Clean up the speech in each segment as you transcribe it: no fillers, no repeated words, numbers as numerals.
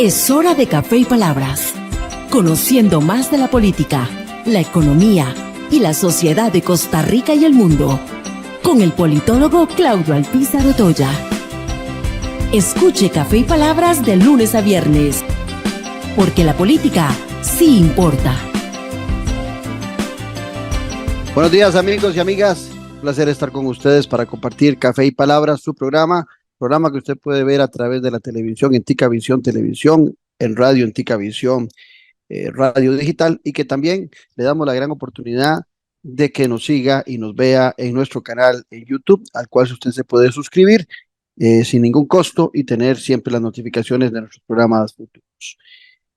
Es hora de Café y Palabras, conociendo más de la política, la economía y la sociedad de Costa Rica y el mundo, con el politólogo Claudio Alpizar Otoya. Escuche Café y Palabras de lunes a viernes, porque la política sí importa. Buenos días, amigos y amigas. Un placer estar con ustedes para compartir Café y Palabras, su programa que usted puede ver a través de la televisión en Ticavisión Televisión, en radio en Ticavisión Radio Digital, y que también le damos la gran oportunidad de que nos siga y nos vea en nuestro canal en YouTube, al cual usted se puede suscribir sin ningún costo y tener siempre las notificaciones de nuestros programas futuros.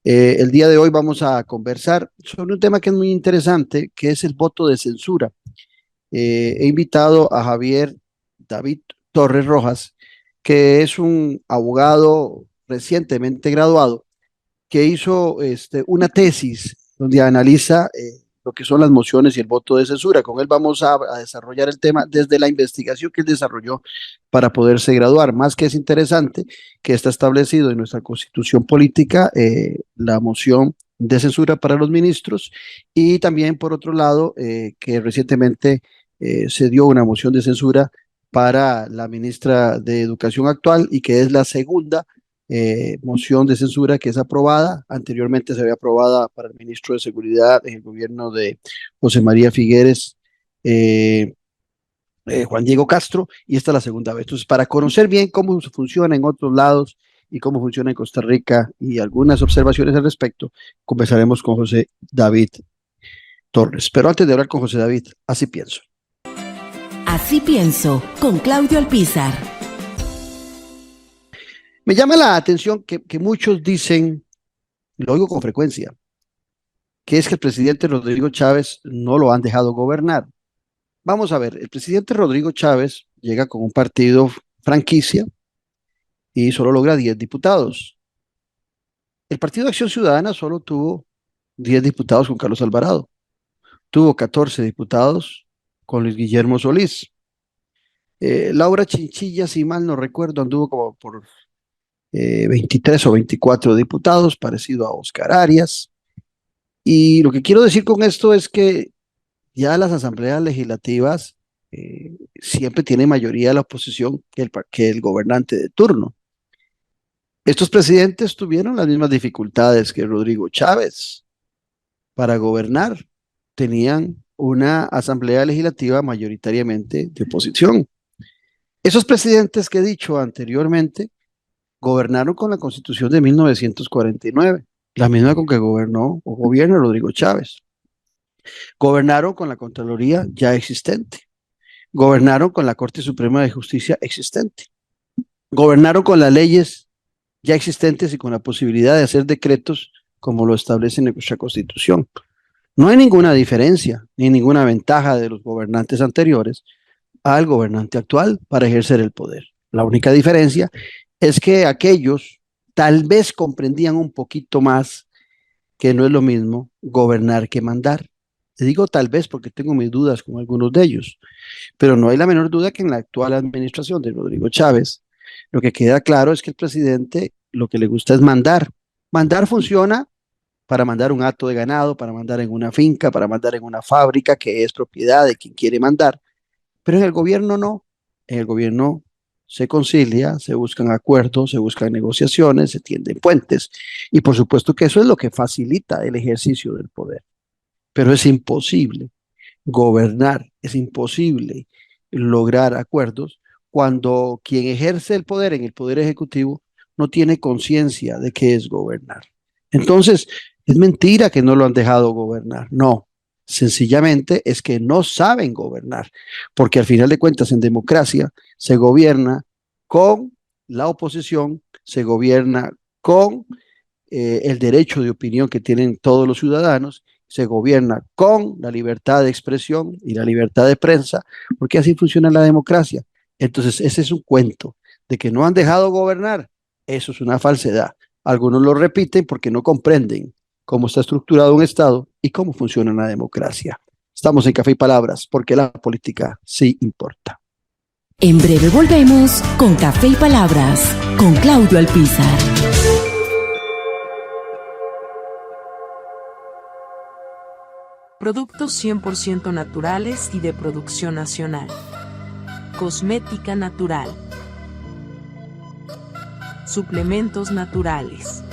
El día de hoy vamos a conversar sobre un tema que es muy interesante, que es el voto de censura. He invitado a Javier David Torres Rojas, que es un abogado recientemente graduado, que hizo una tesis donde analiza lo que son las mociones y el voto de censura. Con él vamos a desarrollar el tema desde la investigación que él desarrolló para poderse graduar. Más que es interesante que está establecido en nuestra Constitución política la moción de censura para los ministros, y también, por otro lado, que recientemente se dio una moción de censura para la ministra de Educación actual, y que es la segunda moción de censura que es aprobada. Anteriormente se había aprobada para el ministro de Seguridad en el gobierno de José María Figueres, Juan Diego Castro, y esta es la segunda vez. Entonces, para conocer bien cómo funciona en otros lados y cómo funciona en Costa Rica y algunas observaciones al respecto, conversaremos con José David Torres. Pero antes de hablar con José David, así pienso. Así pienso, con Claudio Alpizar. Me llama la atención que muchos dicen, lo oigo con frecuencia, que es que el presidente Rodrigo Chávez no lo han dejado gobernar. Vamos a ver, el presidente Rodrigo Chávez llega con un partido franquicia y solo logra 10 diputados. El Partido de Acción Ciudadana solo tuvo 10 diputados con Carlos Alvarado. Tuvo 14 diputados con Luis Guillermo Solís. Laura Chinchilla, si mal no recuerdo, anduvo como por 23 o 24 diputados, parecido a Oscar Arias. Y lo que quiero decir con esto es que ya las asambleas legislativas siempre tiene mayoría la oposición que el gobernante de turno. Estos presidentes tuvieron las mismas dificultades que Rodrigo Chávez para gobernar. Tenían una asamblea legislativa mayoritariamente de oposición. Esos presidentes que he dicho anteriormente gobernaron con la Constitución de 1949, la misma con que gobernó o gobierna Rodrigo Chávez. Gobernaron con la Contraloría ya existente. Gobernaron con la Corte Suprema de Justicia existente. Gobernaron con las leyes ya existentes y con la posibilidad de hacer decretos como lo establece nuestra Constitución. No hay ninguna diferencia ni ninguna ventaja de los gobernantes anteriores al gobernante actual para ejercer el poder. La única diferencia es que aquellos tal vez comprendían un poquito más que no es lo mismo gobernar que mandar. Te digo tal vez porque tengo mis dudas con algunos de ellos, pero no hay la menor duda que en la actual administración de Rodrigo Chávez, lo que queda claro es que el presidente lo que le gusta es mandar. Mandar funciona para mandar un hato de ganado, para mandar en una finca, para mandar en una fábrica que es propiedad de quien quiere mandar, pero en el gobierno no. En el gobierno se concilia, se buscan acuerdos, se buscan negociaciones, se tienden puentes, y por supuesto que eso es lo que facilita el ejercicio del poder. Pero es imposible gobernar, es imposible lograr acuerdos cuando quien ejerce el poder en el poder ejecutivo no tiene conciencia de qué es gobernar. Entonces, es mentira que no lo han dejado gobernar, no. Sencillamente es que no saben gobernar, porque al final de cuentas en democracia se gobierna con la oposición, se gobierna con el derecho de opinión que tienen todos los ciudadanos, se gobierna con la libertad de expresión y la libertad de prensa, porque así funciona la democracia. Entonces ese es un cuento de que no han dejado gobernar. Eso es una falsedad. Algunos lo repiten porque no comprenden cómo está estructurado un Estado y cómo funciona una democracia. Estamos en Café y Palabras, porque la política sí importa. En breve volvemos con Café y Palabras, con Claudio Alpizar. Productos 100% naturales y de producción nacional. Cosmética natural. Suplementos naturales.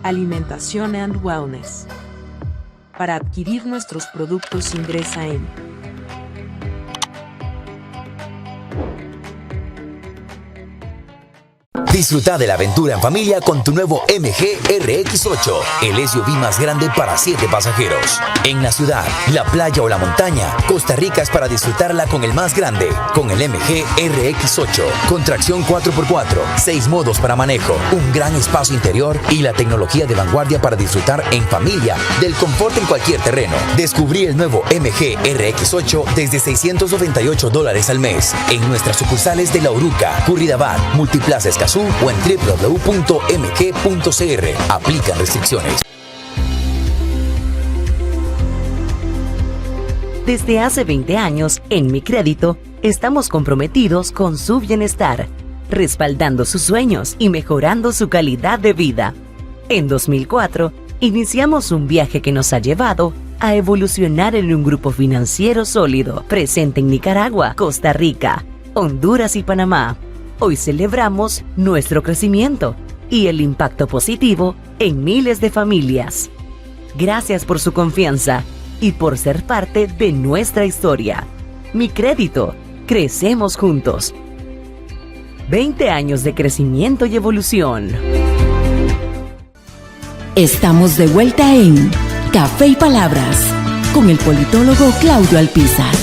Alimentación and Wellness. Para adquirir nuestros productos ingresa en Disfruta de la aventura en familia con tu nuevo MG RX8, el SUV más grande para 7 pasajeros. En la ciudad, la playa o la montaña, Costa Rica es para disfrutarla con el más grande, con el MG RX8, con tracción 4x4, 6 modos para manejo, un gran espacio interior y la tecnología de vanguardia para disfrutar en familia del confort en cualquier terreno. Descubrí el nuevo MG RX8 desde $698 al mes en nuestras sucursales de La Uruca, Curridabat, Multiplaza Escazú o en www.mg.cr. Aplican restricciones. Desde hace 20 años, en Mi Crédito, estamos comprometidos con su bienestar, respaldando sus sueños y mejorando su calidad de vida. En 2004, iniciamos un viaje que nos ha llevado a evolucionar en un grupo financiero sólido, presente en Nicaragua, Costa Rica, Honduras y Panamá. Hoy celebramos nuestro crecimiento y el impacto positivo en miles de familias. Gracias por su confianza y por ser parte de nuestra historia. Mi Crédito, crecemos juntos. 20 años de crecimiento y evolución. Estamos de vuelta en Café y Palabras con el politólogo Claudio Alpizar.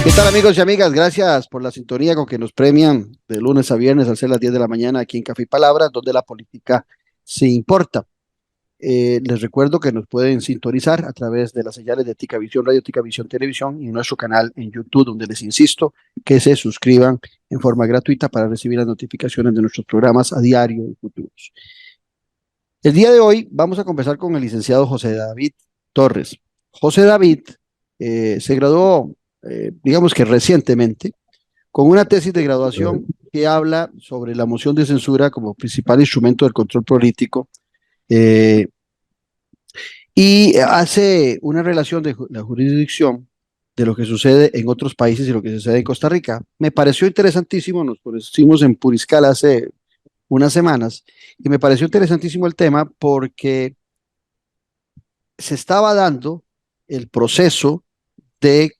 ¿Qué tal, amigos y amigas? Gracias por la sintonía con que nos premian de lunes a viernes al ser las 10 de la mañana aquí en Café y Palabras, donde la política se importa. Les recuerdo que nos pueden sintonizar a través de las señales de Ticavisión Radio, Ticavisión Televisión y en nuestro canal en YouTube, donde les insisto que se suscriban en forma gratuita para recibir las notificaciones de nuestros programas a diario y futuros. El día de hoy vamos a conversar con el licenciado José David Torres. José David se graduó, digamos que recientemente, con una tesis de graduación que habla sobre la moción de censura como principal instrumento del control político y hace una relación de la jurisdicción de lo que sucede en otros países y lo que sucede en Costa Rica. Me pareció interesantísimo, nos conocimos en Puriscal hace unas semanas y me pareció interesantísimo el tema porque se estaba dando el proceso de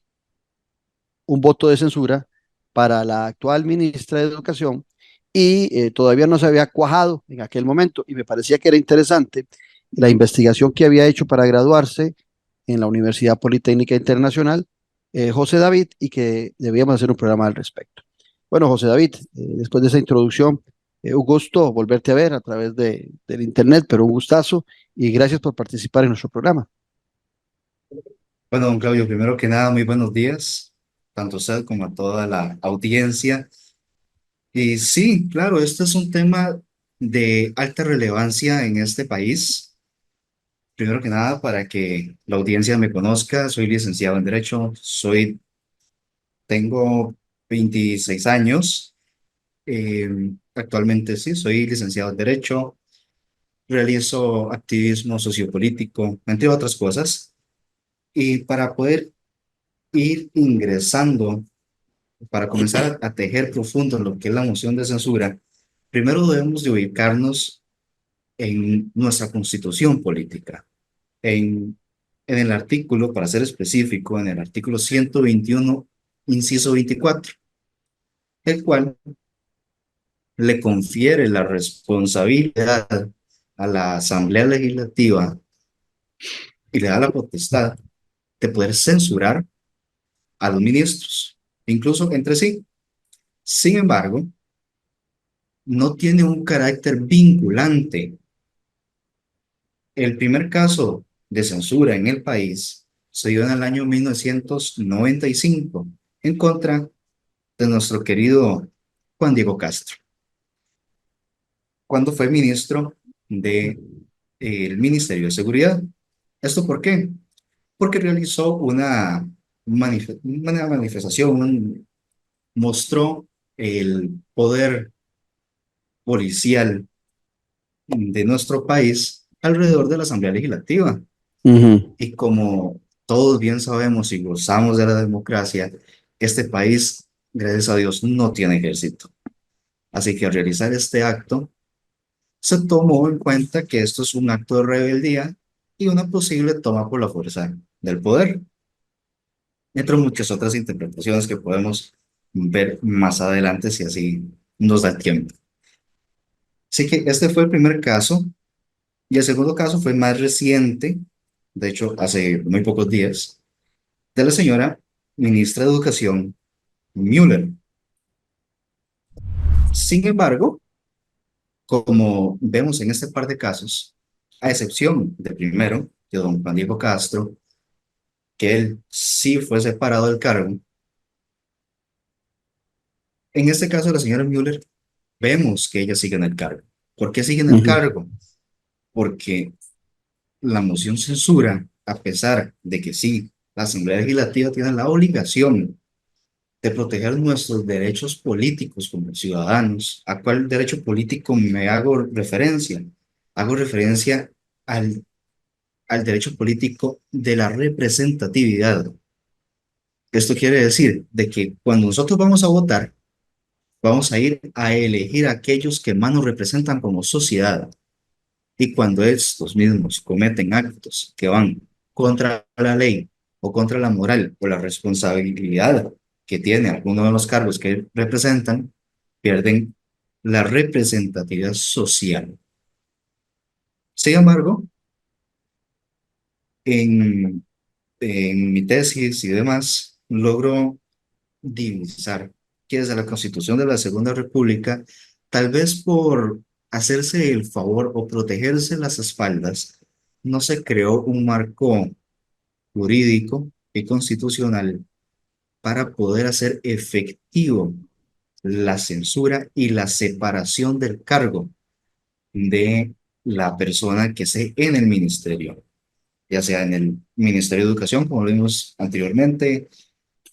un voto de censura para la actual ministra de Educación y todavía no se había cuajado en aquel momento y me parecía que era interesante la investigación que había hecho para graduarse en la Universidad Politécnica Internacional José David y que debíamos hacer un programa al respecto. Bueno, José David, después de esa introducción, un gusto volverte a ver a través del internet, pero un gustazo y gracias por participar en nuestro programa. Bueno, don Claudio, primero que nada, muy buenos días, tanto a usted como a toda la audiencia. Y sí, claro, este es un tema de alta relevancia en este país. Primero que nada, para que la audiencia me conozca, soy licenciado en Derecho, tengo 26 años. Actualmente sí, soy licenciado en Derecho, realizo activismo sociopolítico, entre otras cosas. Y para poder ir ingresando, para comenzar a tejer profundo en lo que es la moción de censura, primero debemos de ubicarnos en nuestra constitución política, en el artículo, para ser específico, en el artículo 121, inciso 24, el cual le confiere la responsabilidad a la Asamblea Legislativa y le da la potestad de poder censurar a los ministros, incluso entre sí. Sin embargo, no tiene un carácter vinculante. El primer caso de censura en el país se dio en el año 1995 en contra de nuestro querido Juan Diego Castro, cuando fue ministro del Ministerio de Seguridad. ¿Esto por qué? Porque realizó una manifestación, mostró el poder policial de nuestro país alrededor de la Asamblea Legislativa. Ujú. Y como todos bien sabemos y gozamos de la democracia, este país, gracias a Dios, no tiene ejército. Así que al realizar este acto, se tomó en cuenta que esto es un acto de rebeldía y una posible toma por la fuerza del poder, entre muchas otras interpretaciones que podemos ver más adelante si así nos da tiempo. Así que este fue el primer caso y el segundo caso fue más reciente, de hecho hace muy pocos días, de la señora ministra de Educación Müller. Sin embargo, como vemos en este par de casos, a excepción del primero, de don Juan Diego Castro, que él sí fue separado del cargo, en este caso de la señora Müller, vemos que ella sigue en el cargo. ¿Por qué sigue en el Ujú. cargo? Porque la moción censura, a pesar de que sí, la Asamblea Legislativa tiene la obligación de proteger nuestros derechos políticos como ciudadanos. ¿A cuál derecho político me hago referencia? Hago referencia al, al derecho político de la representatividad. Esto quiere decir de que cuando nosotros vamos a votar, vamos a ir a elegir a aquellos que más nos representan como sociedad. Y cuando estos mismos cometen actos que van contra la ley o contra la moral o la responsabilidad que tiene alguno de los cargos que representan, pierden la representatividad social. Sin embargo, en, en mi tesis y demás, logro divisar que desde la Constitución de la Segunda República, tal vez por hacerse el favor o protegerse las espaldas, no se creó un marco jurídico y constitucional para poder hacer efectivo la censura y la separación del cargo de la persona que esté en el ministerio, ya sea en el Ministerio de Educación, como lo vimos anteriormente,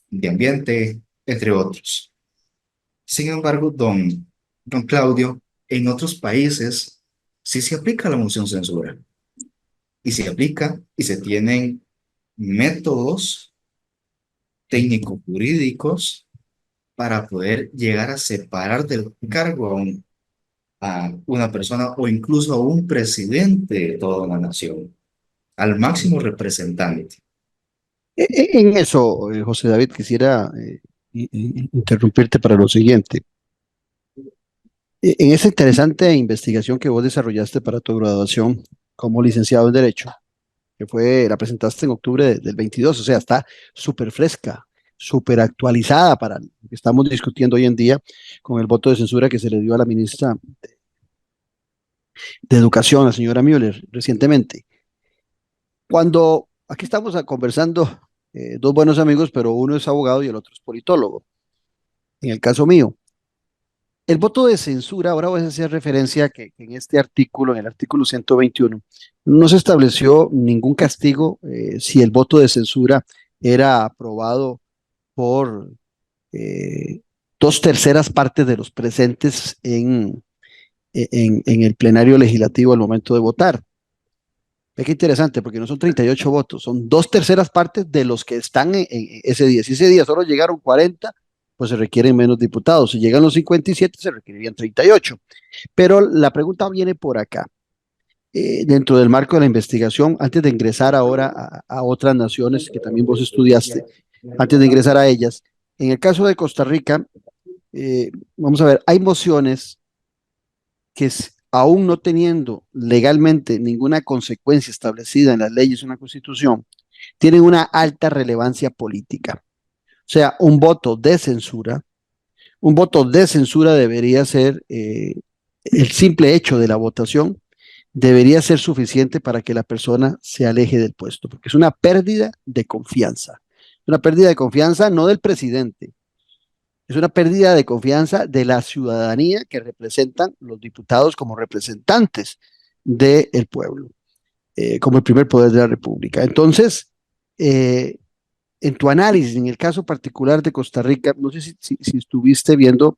de Ambiente, entre otros. Sin embargo, don Claudio, en otros países sí se aplica la moción censura y se aplica y se tienen métodos técnico-jurídicos para poder llegar a separar del cargo a una persona o incluso a un presidente de toda una nación, al máximo representante. En eso, José David, quisiera interrumpirte para lo siguiente. En esa interesante investigación que vos desarrollaste para tu graduación como licenciado en Derecho, la presentaste en octubre del 22, o sea, está súper fresca, súper actualizada para lo que estamos discutiendo hoy en día con el voto de censura que se le dio a la ministra de Educación, la señora Müller, recientemente. Cuando aquí estamos conversando, dos buenos amigos, pero uno es abogado y el otro es politólogo. En el caso mío, el voto de censura, ahora voy a hacer referencia a que en este artículo, en el artículo 121, no se estableció ningún castigo si el voto de censura era aprobado por eh, dos terceras partes de los presentes en el plenario legislativo al momento de votar. Ve qué interesante, porque no son 38 votos, son dos terceras partes de los que están en ese día. Si ese día solo llegaron 40, pues se requieren menos diputados. Si llegan los 57, se requerirían 38. Pero la pregunta viene por acá. Dentro del marco de la investigación, antes de ingresar ahora a otras naciones que también vos estudiaste, antes de ingresar a ellas, en el caso de Costa Rica, vamos a ver, hay mociones que aún no teniendo legalmente ninguna consecuencia establecida en las leyes o en la Constitución, tienen una alta relevancia política. O sea, un voto de censura debería ser, el simple hecho de la votación debería ser suficiente para que la persona se aleje del puesto, porque es una pérdida de confianza. Una pérdida de confianza no del presidente, es una pérdida de confianza de la ciudadanía que representan los diputados como representantes del pueblo, como el primer poder de la República. Entonces, eh, en tu análisis, en el caso particular de Costa Rica, no sé si estuviste viendo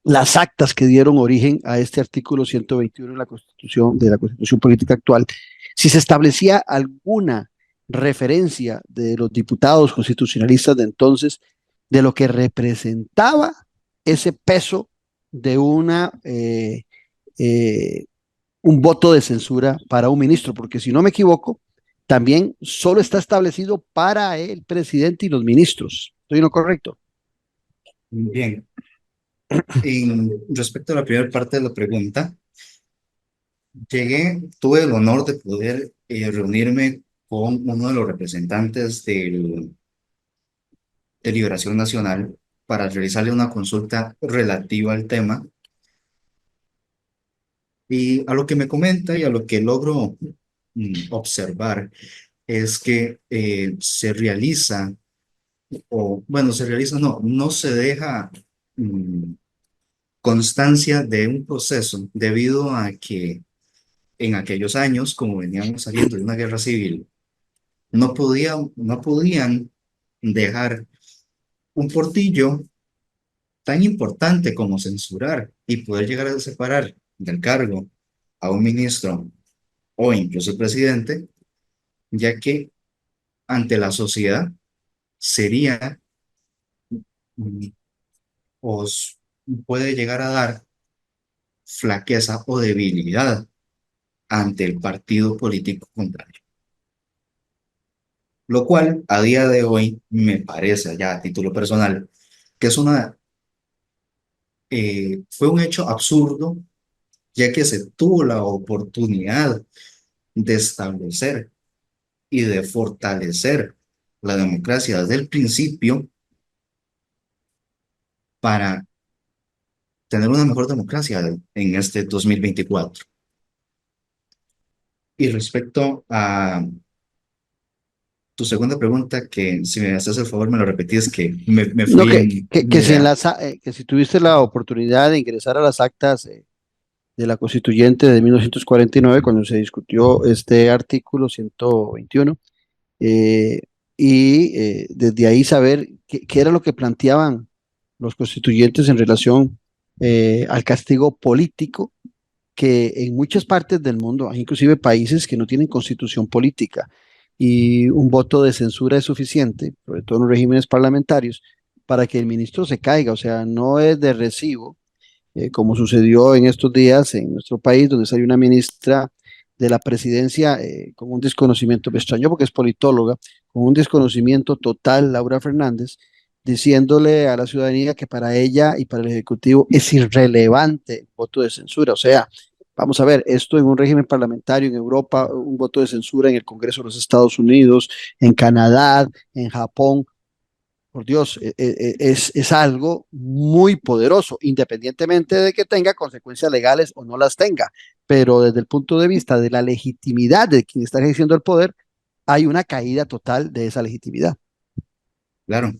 las actas que dieron origen a este artículo 121 de la Constitución Política actual, si se establecía alguna referencia de los diputados constitucionalistas de entonces de lo que representaba ese peso de un voto de censura para un ministro, porque si no me equivoco, también solo está establecido para el presidente y los ministros. ¿Estoy en lo correcto? Bien, respecto a la primera parte de la pregunta, tuve el honor de poder reunirme con uno de los representantes de Liberación Nacional para realizarle una consulta relativa al tema. Y a lo que me comenta y a lo que logro observar es que se realiza, o bueno, se realiza, no se deja constancia de un proceso debido a que en aquellos años, como veníamos saliendo de una guerra civil, no podían dejar un portillo tan importante como censurar y poder llegar a separar del cargo a un ministro o incluso el presidente, ya que ante la sociedad sería mm, o puede llegar a dar flaqueza o debilidad ante el partido político contrario. Lo cual a día de hoy me parece, ya a título personal, que fue un hecho absurdo, ya que se tuvo la oportunidad de establecer y de fortalecer la democracia desde el principio para tener una mejor democracia en este 2024. Y respecto a tu segunda pregunta, que si me haces el favor me lo repetís, que me No, fui en mi que si idea. que si tuviste la oportunidad de ingresar a las actas de la Constituyente de 1949, cuando se discutió este artículo 121, eh, desde ahí saber qué era lo que planteaban los constituyentes en relación al castigo político, que en muchas partes del mundo, hay inclusive países que no tienen constitución política y un voto de censura es suficiente, sobre todo en los regímenes parlamentarios, para que el ministro se caiga. O sea, no es de recibo, como sucedió en estos días en nuestro país, donde salió una ministra de la presidencia con un desconocimiento, me extrañó porque es politóloga, con un desconocimiento total, Laura Fernández, diciéndole a la ciudadanía que para ella y para el Ejecutivo es irrelevante el voto de censura. O sea, vamos a ver, esto en un régimen parlamentario en Europa, un voto de censura en el Congreso de los Estados Unidos, en Canadá, en Japón, por Dios, es algo muy poderoso, independientemente de que tenga consecuencias legales o no las tenga. Pero desde el punto de vista de la legitimidad de quien está ejerciendo el poder, hay una caída total de esa legitimidad. Claro.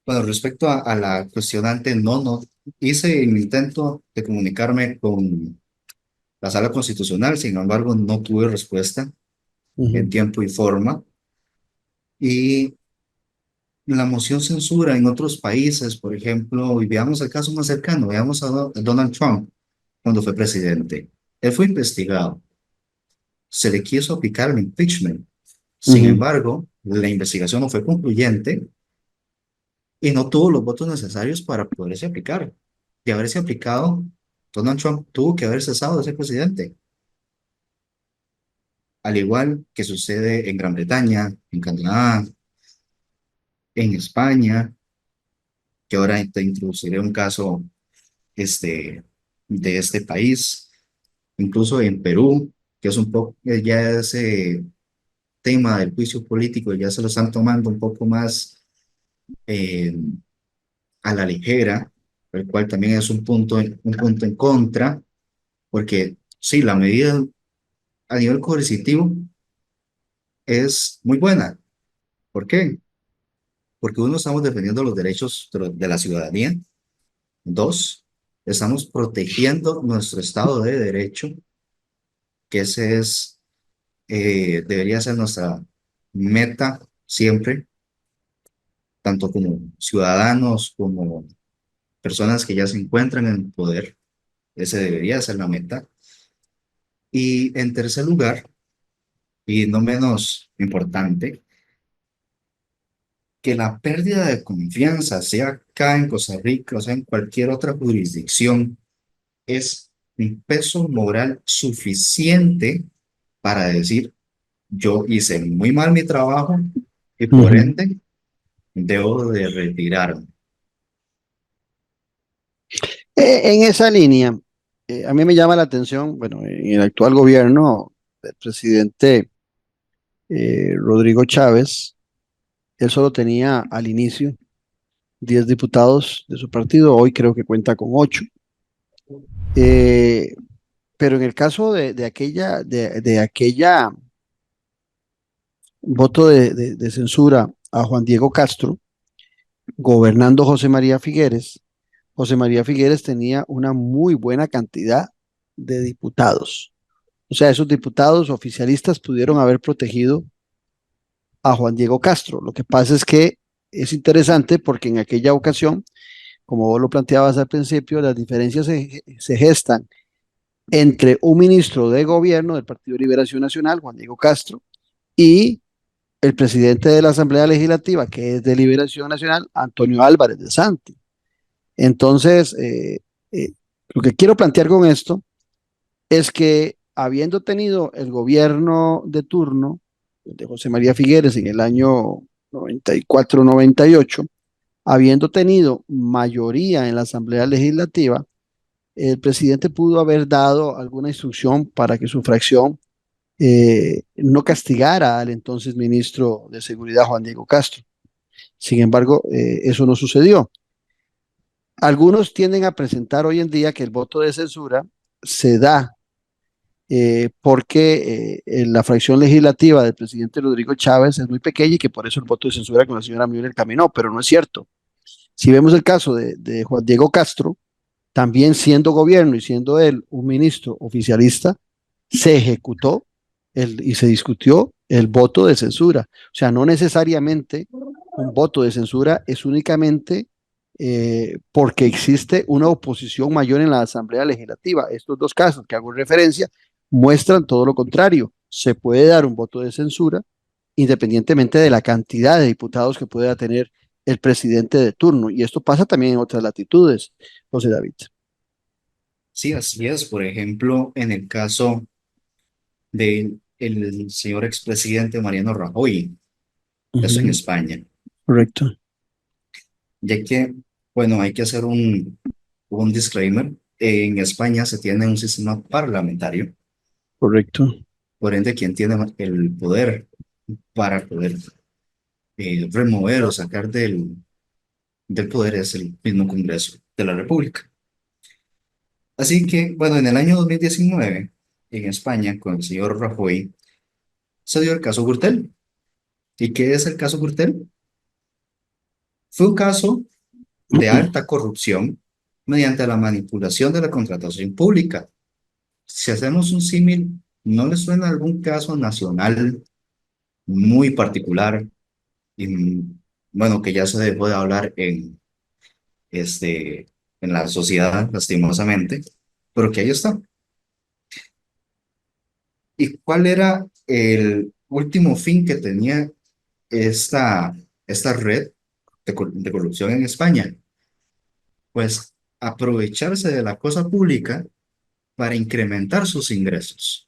Bueno, respecto a la cuestionante, no, hice el intento de comunicarme con la Sala Constitucional, sin embargo, no tuve respuesta en Ujú. tiempo y forma. Y la moción censura en otros países, por ejemplo, y veamos el caso más cercano, veamos a Donald Trump cuando fue presidente. Él fue investigado, se le quiso aplicar el impeachment. Sin Ujú. embargo, la investigación no fue concluyente y no tuvo los votos necesarios para poderse aplicar. De haberse aplicado, Donald Trump tuvo que haber cesado de ser presidente, al igual que sucede en Gran Bretaña, en Canadá, en España, que ahora te introduciré un caso este, de este país, incluso en Perú, que es un poco, ya ese tema del juicio político ya se lo están tomando un poco más eh, a la ligera, el cual también es un punto en contra, porque sí, la medida a nivel coercitivo es muy buena. ¿Por qué? Porque uno, estamos defendiendo los derechos de la ciudadanía. Dos, estamos protegiendo nuestro Estado de Derecho, que ese debería ser nuestra meta siempre, tanto como ciudadanos, como personas que ya se encuentran en el poder. Ese debería ser la meta. Y en tercer lugar, y no menos importante, que la pérdida de confianza, sea acá en Costa Rica o sea en cualquier otra jurisdicción, es un peso moral suficiente para decir, yo hice muy mal mi trabajo y por Ujú. ende debo de retirarme. En esa línea, a mí me llama la atención, bueno, en el actual gobierno del presidente Rodrigo Chávez, él solo tenía al inicio 10 diputados de su partido, hoy creo que cuenta con 8. Eh, pero en el caso de aquella voto de censura a Juan Diego Castro, gobernando José María Figueres tenía una muy buena cantidad de diputados. O sea, esos diputados oficialistas pudieron haber protegido a Juan Diego Castro. Lo que pasa es que es interesante porque en aquella ocasión, como vos lo planteabas al principio, las diferencias se gestan entre un ministro de gobierno del Partido de Liberación Nacional, Juan Diego Castro, y el presidente de la Asamblea Legislativa, que es de Liberación Nacional, Antonio Álvarez de Santi. Entonces, eh, lo que quiero plantear con esto es que habiendo tenido el gobierno de turno de José María Figueres en el año 94-98, habiendo tenido mayoría en la Asamblea Legislativa, el presidente pudo haber dado alguna instrucción para que su fracción no castigara al entonces ministro de Seguridad, Juan Diego Castro. Sin embargo, eso no sucedió. Algunos tienden a presentar hoy en día que el voto de censura se da porque la fracción legislativa del presidente Rodrigo Chávez es muy pequeña y que por eso el voto de censura con la señora Müller caminó, pero no es cierto. Si vemos el caso de Juan Diego Castro, también siendo gobierno y siendo él un ministro oficialista, se ejecutó y se discutió el voto de censura. O sea, no necesariamente un voto de censura es únicamente porque existe una oposición mayor en la Asamblea Legislativa. Estos dos casos que hago referencia muestran todo lo contrario. Se puede dar un voto de censura independientemente de la cantidad de diputados que pueda tener el presidente de turno. Y esto pasa también en otras latitudes, José David. Sí, así es. Por ejemplo, en el caso del señor expresidente Mariano Rajoy, eso en Ujú, España, correcto, ya que, bueno, hay que hacer un disclaimer. En España se tiene un sistema parlamentario, correcto. por ende, quien tiene el poder para poder remover o sacar del poder es el mismo Congreso de la República. Así que, bueno, en el año 2019, en España, con el señor Rajoy, se dio el caso Gürtel. ¿Y qué es el caso Gürtel? Fue un caso de alta corrupción mediante la manipulación de la contratación pública. Si hacemos un símil, ¿no le suena algún caso nacional muy particular y, bueno, que ya se dejó de hablar este, en la sociedad, lastimosamente, pero que ahí está? ¿Y cuál era el último fin que tenía esta red de corrupción en España? Pues aprovecharse de la cosa pública para incrementar sus ingresos,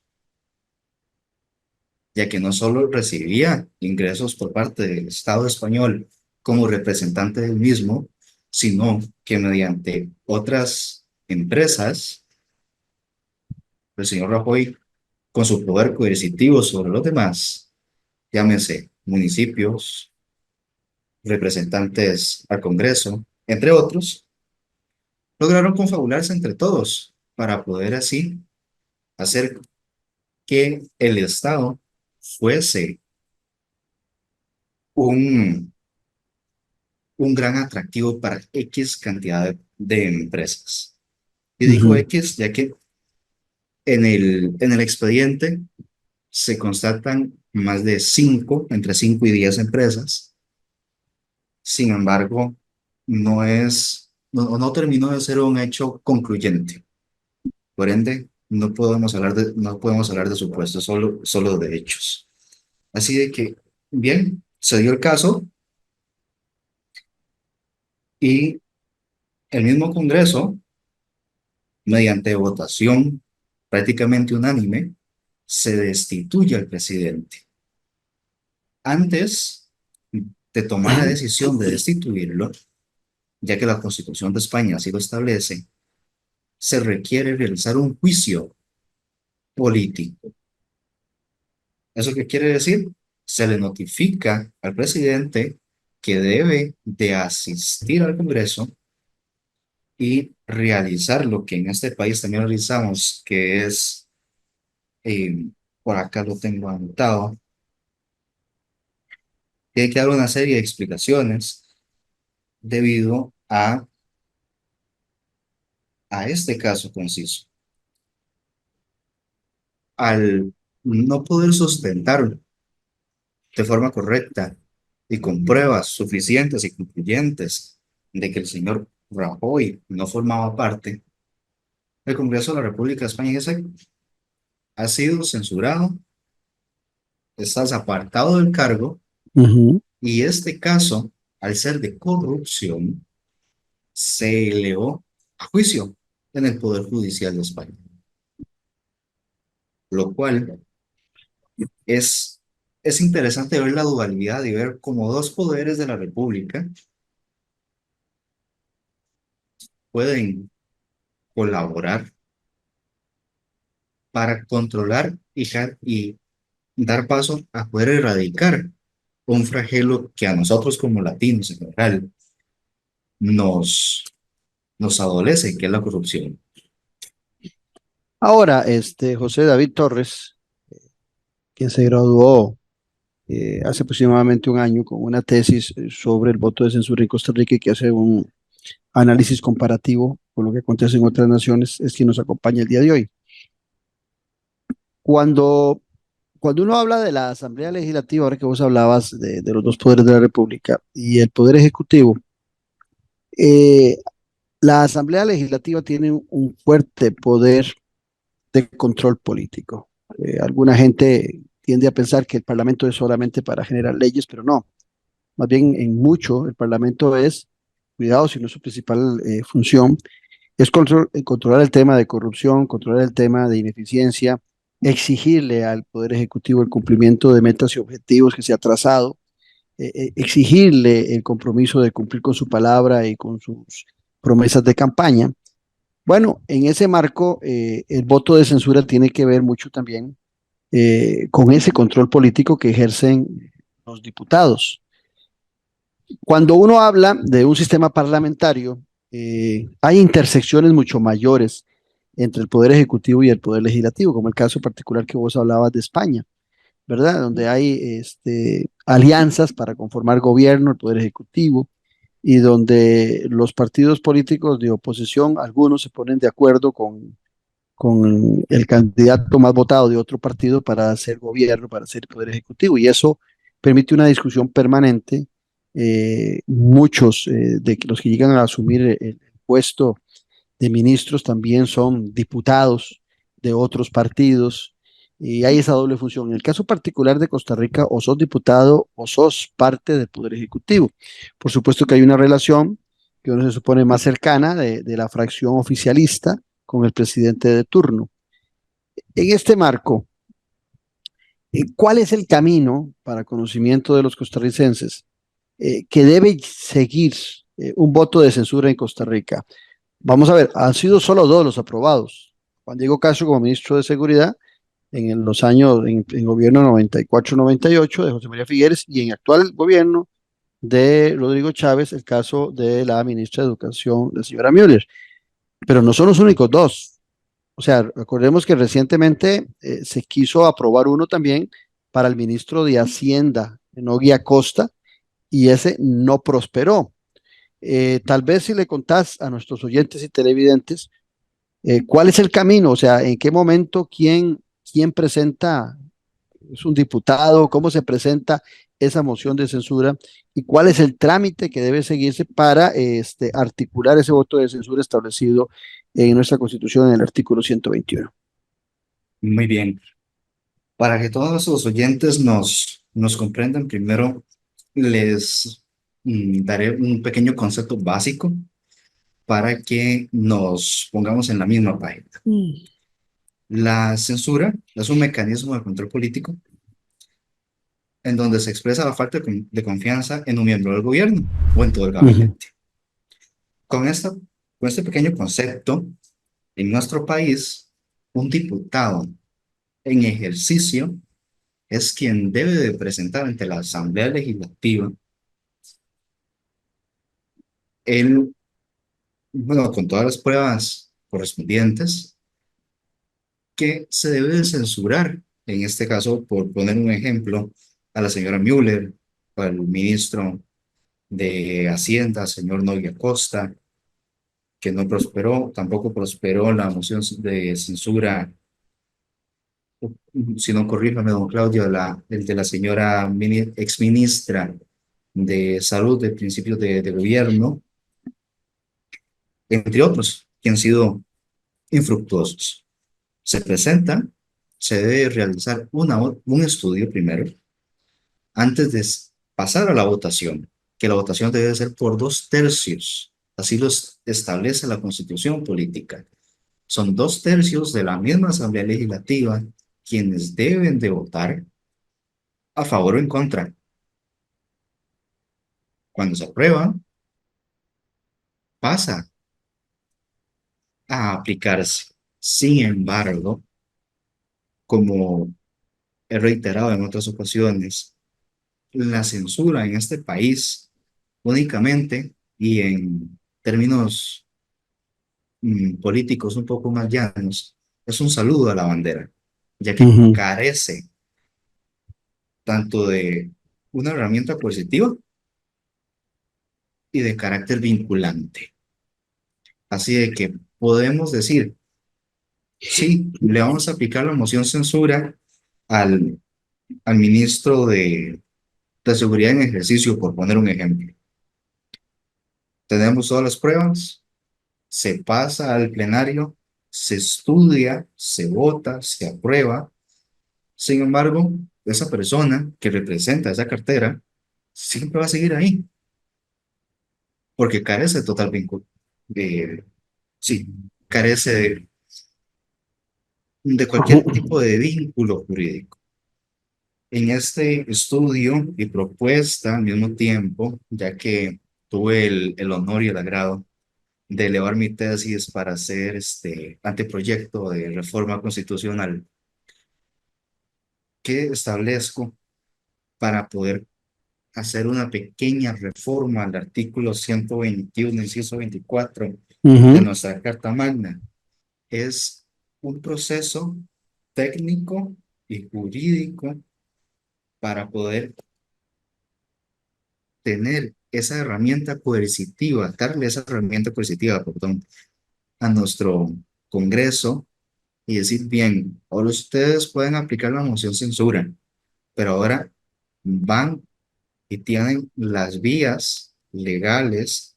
ya que no solo recibía ingresos por parte del Estado español como representante del mismo, sino que mediante otras empresas, el señor Rajoy, con su poder coercitivo sobre los demás, llámese municipios, representantes al Congreso, entre otros, lograron confabularse entre todos para poder así hacer que el Estado fuese un, un gran atractivo para X cantidad de empresas. Y digo Ujú, X ya que en el expediente se constatan más de 5, entre 5 y 10 empresas. Sin embargo, no es no terminó de ser un hecho concluyente. Por ende, no podemos hablar de supuestos, solo de hechos. Así de que, bien, se dio el caso y el mismo Congreso, mediante votación prácticamente unánime, se destituye al presidente. Antes de tomar la decisión de destituirlo, ya que la Constitución de España así lo establece, se requiere realizar un juicio político. ¿Eso qué quiere decir? Se le notifica al presidente que debe de asistir al Congreso y realizar lo que en este país también realizamos, que es, eh, por acá lo tengo anotado, tiene que dar una serie de explicaciones debido a este caso conciso. Al no poder sustentar de forma correcta y con pruebas suficientes y concluyentes de que el señor Rajoy no formaba parte, el Congreso de la República de España ha sido censurado, está apartado del cargo, y este caso, al ser de corrupción, se elevó a juicio en el Poder Judicial de España, lo cual es interesante ver la dualidad y ver cómo dos poderes de la República pueden colaborar para controlar y dar paso a poder erradicar un flagelo que a nosotros como latinos en general nos adolece, que es la corrupción. Ahora, José David Torres, quien se graduó hace aproximadamente un año con una tesis sobre el voto de censura en Costa Rica y que hace un análisis comparativo con lo que acontece en otras naciones, es quien nos acompaña el día de hoy. Cuando uno habla de la Asamblea Legislativa, ahora que vos hablabas de los dos poderes de la República y el Poder Ejecutivo, eh, la Asamblea Legislativa tiene un fuerte poder de control político. Alguna gente tiende a pensar que el Parlamento es solamente para generar leyes, pero no. Más bien, en mucho, el Parlamento es, cuidado, si no es su principal función, es controlar el tema de corrupción, controlar el tema de ineficiencia, exigirle al Poder Ejecutivo el cumplimiento de metas y objetivos que se ha trazado, exigirle el compromiso de cumplir con su palabra y con sus promesas de campaña. Bueno, en ese marco, el voto de censura tiene que ver mucho también con ese control político que ejercen los diputados. Cuando uno habla de un sistema parlamentario, hay intersecciones mucho mayores entre el Poder Ejecutivo y el Poder Legislativo, como el caso particular que vos hablabas de España, ¿verdad? Donde hay alianzas para conformar gobierno, el Poder Ejecutivo, y donde los partidos políticos de oposición, algunos se ponen de acuerdo con el candidato más votado de otro partido para hacer gobierno, para hacer poder ejecutivo, y eso permite una discusión permanente. Muchos de los que llegan a asumir el puesto de ministros también son diputados de otros partidos, y hay esa doble función. En el caso particular de Costa Rica, o sos diputado o sos parte del Poder Ejecutivo. Por supuesto que hay una relación que uno se supone más cercana de la fracción oficialista con el presidente de turno. En este marco, ¿cuál es el camino para conocimiento de los costarricenses que debe seguir un voto de censura en Costa Rica? Vamos a ver, han sido solo dos los aprobados. Juan Diego Castro como ministro de Seguridad en los años, en gobierno 94-98 de José María Figueres, y en actual gobierno de Rodrigo Chávez, el caso de la ministra de Educación, la señora Müller. Pero no son los únicos dos. O sea, recordemos que recientemente se quiso aprobar uno también para el ministro de Hacienda, Nogui Acosta, y ese no prosperó. Tal vez si le contás a nuestros oyentes y televidentes cuál es el camino, o sea, en qué momento, quién presenta, es un diputado, cómo se presenta esa moción de censura y cuál es el trámite que debe seguirse para articular ese voto de censura establecido en nuestra Constitución en el artículo 121. Muy bien. Para que todos los oyentes nos comprendan, primero les daré un pequeño concepto básico para que nos pongamos en la misma página. La censura es un mecanismo de control político en donde se expresa la falta de confianza en un miembro del gobierno o en todo el gabinete. Con este pequeño concepto, en nuestro país, un diputado en ejercicio es quien debe de presentar ante la Asamblea Legislativa el, bueno, con todas las pruebas correspondientes, que se debe de censurar, en este caso, por poner un ejemplo, a la señora Müller, al ministro de Hacienda, señor Noguia Costa, que no prosperó, tampoco prosperó la moción de censura, si no corríjame, don Claudio, el de la señora exministra de Salud de principios de gobierno, entre otros, que han sido infructuosos. Se presenta, se debe realizar un estudio primero, antes de pasar a la votación, que la votación debe ser por 2/3, así lo establece la Constitución política. Son 2/3 de la misma Asamblea Legislativa quienes deben de votar a favor o en contra. Cuando se aprueba, pasa a aplicarse. Sin embargo, como he reiterado en otras ocasiones, la censura en este país únicamente y en términos políticos un poco más llanos, es un saludo a la bandera, ya que carece tanto de una herramienta coercitiva y de carácter vinculante. Así de que podemos decir, sí, le vamos a aplicar la moción censura al ministro de Seguridad en ejercicio, por poner un ejemplo. Tenemos todas las pruebas, se pasa al plenario, se estudia, se vota, se aprueba. Sin embargo, esa persona que representa esa cartera siempre va a seguir ahí, porque carece de total vínculo. Sí, carece de cualquier tipo de vínculo jurídico. En este estudio y propuesta al mismo tiempo, ya que tuve el honor y el agrado de elevar mi tesis para hacer este anteproyecto de reforma constitucional que establezco para poder hacer una pequeña reforma al artículo 121, inciso 24 de nuestra Carta Magna. Es un proceso técnico y jurídico para poder tener esa herramienta coercitiva, darle esa herramienta coercitiva, perdón, a nuestro Congreso y decir, bien, ahora ustedes pueden aplicar la moción censura, pero ahora van y tienen las vías legales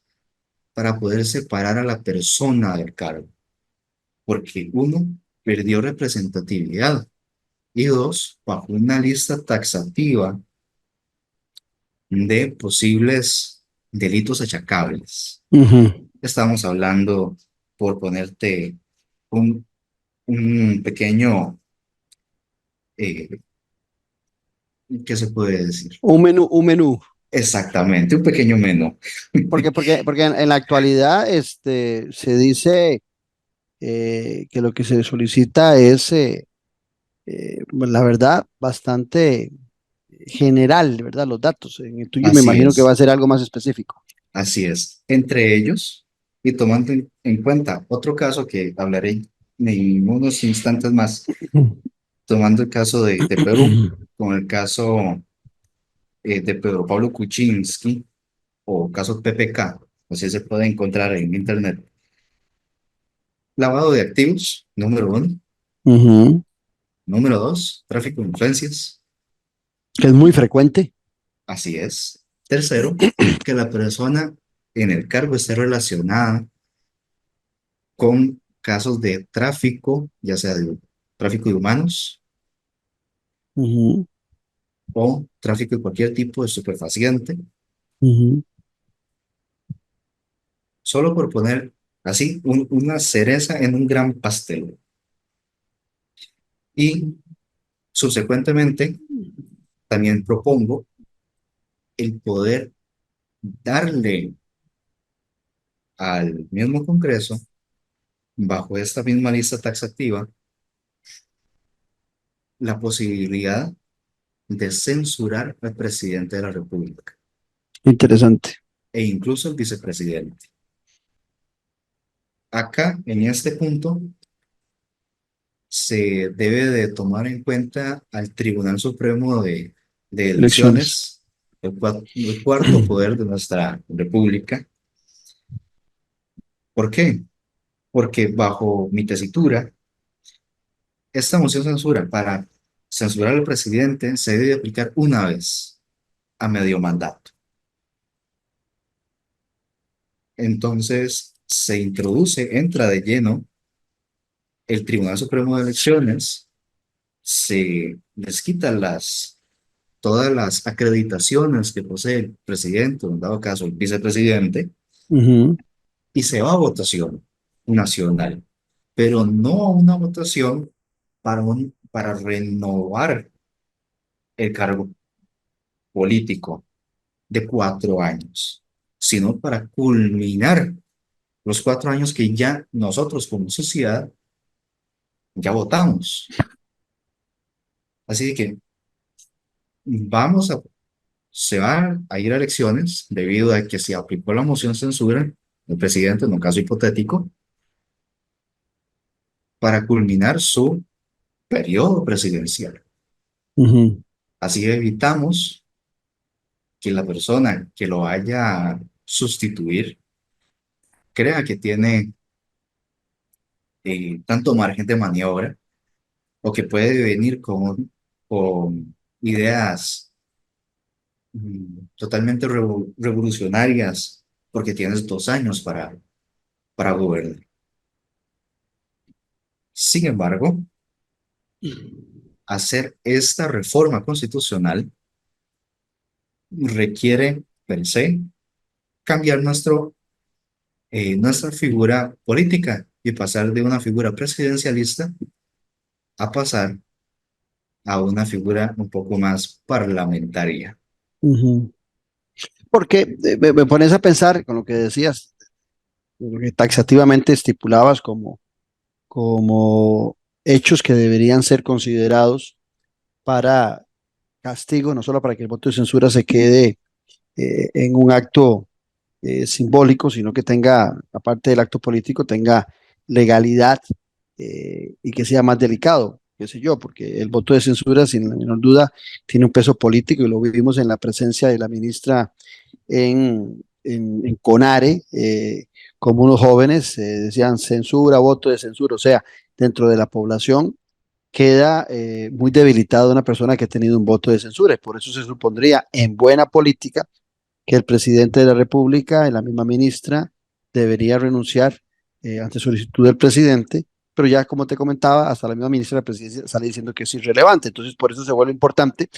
para poder separar a la persona del cargo, porque uno, perdió representatividad y dos, bajo una lista taxativa de posibles delitos achacables. Estamos hablando, por ponerte un pequeño, ¿qué se puede decir? Un menú. Exactamente, un pequeño menú. Porque en la actualidad se dice que lo que se solicita es, la verdad, bastante general, ¿verdad? Los datos. En el tuyo me Así imagino que va a es, ser algo más específico. así es. Entre ellos, y tomando en cuenta otro caso que hablaré en unos instantes más, tomando el caso de Perú, con el caso de Pedro Pablo Kuczynski o caso PPK, así se puede encontrar en internet. Lavado de activos, número 1. Ujú. Número 2, tráfico de influencias. Que es muy frecuente. Así es. Tercero, que la persona en el cargo esté relacionada con casos de tráfico, ya sea de tráfico de humanos Ujú, o tráfico de cualquier tipo de estupefaciente, ujú. solo por poner así una cereza en un gran pastel. Y subsecuentemente, también propongo el poder darle al mismo Congreso, bajo esta misma lista taxativa, la posibilidad de censurar al presidente de la República Interesante. e incluso al vicepresidente. Acá, en este punto, se debe de tomar en cuenta al Tribunal Supremo de Elecciones. Elecciones, el cuarto poder de nuestra República. ¿Por qué? Porque bajo mi tesitura, esta moción de censura para censurar al presidente se debe aplicar una vez a medio mandato. Entonces, se introduce, entra de lleno el Tribunal Supremo de Elecciones, se les quita todas las acreditaciones que posee el presidente, o en dado caso el vicepresidente, Ujú, y se va a votación nacional, pero no una votación para renovar el cargo político de 4 años, sino para culminar los 4 años que ya nosotros como sociedad ya votamos. Así que vamos a, se van a ir a elecciones debido a que se aplicó la moción de censura del presidente, en un caso hipotético, para culminar su periodo presidencial. ujú. Así evitamos que la persona que lo vaya a sustituir crea que tiene tanto margen de maniobra o que puede venir con ideas totalmente revolucionarias porque tienes 2 años para gobernar. Sin embargo, hacer esta reforma constitucional requiere, per se, cambiar nuestra figura política y pasar de una figura presidencialista a pasar a una figura un poco más parlamentaria. Ujú. Porque me pones a pensar con lo que decías, lo que taxativamente estipulabas como hechos que deberían ser considerados para castigo, no solo para que el voto de censura se quede en un acto simbólico, sino que tenga, aparte del acto político, tenga legalidad y que sea más delicado, qué sé yo, porque el voto de censura, sin la menor duda, tiene un peso político y lo vivimos en la presencia de la ministra en Conare, como unos jóvenes decían censura, voto de censura, o sea, dentro de la población queda muy debilitada una persona que ha tenido un voto de censura y por eso se supondría en buena política que el presidente de la República y la misma ministra debería renunciar ante solicitud del presidente, pero ya como te comentaba, hasta la misma ministra de la presidencia sale diciendo que es irrelevante, entonces por eso se vuelve importante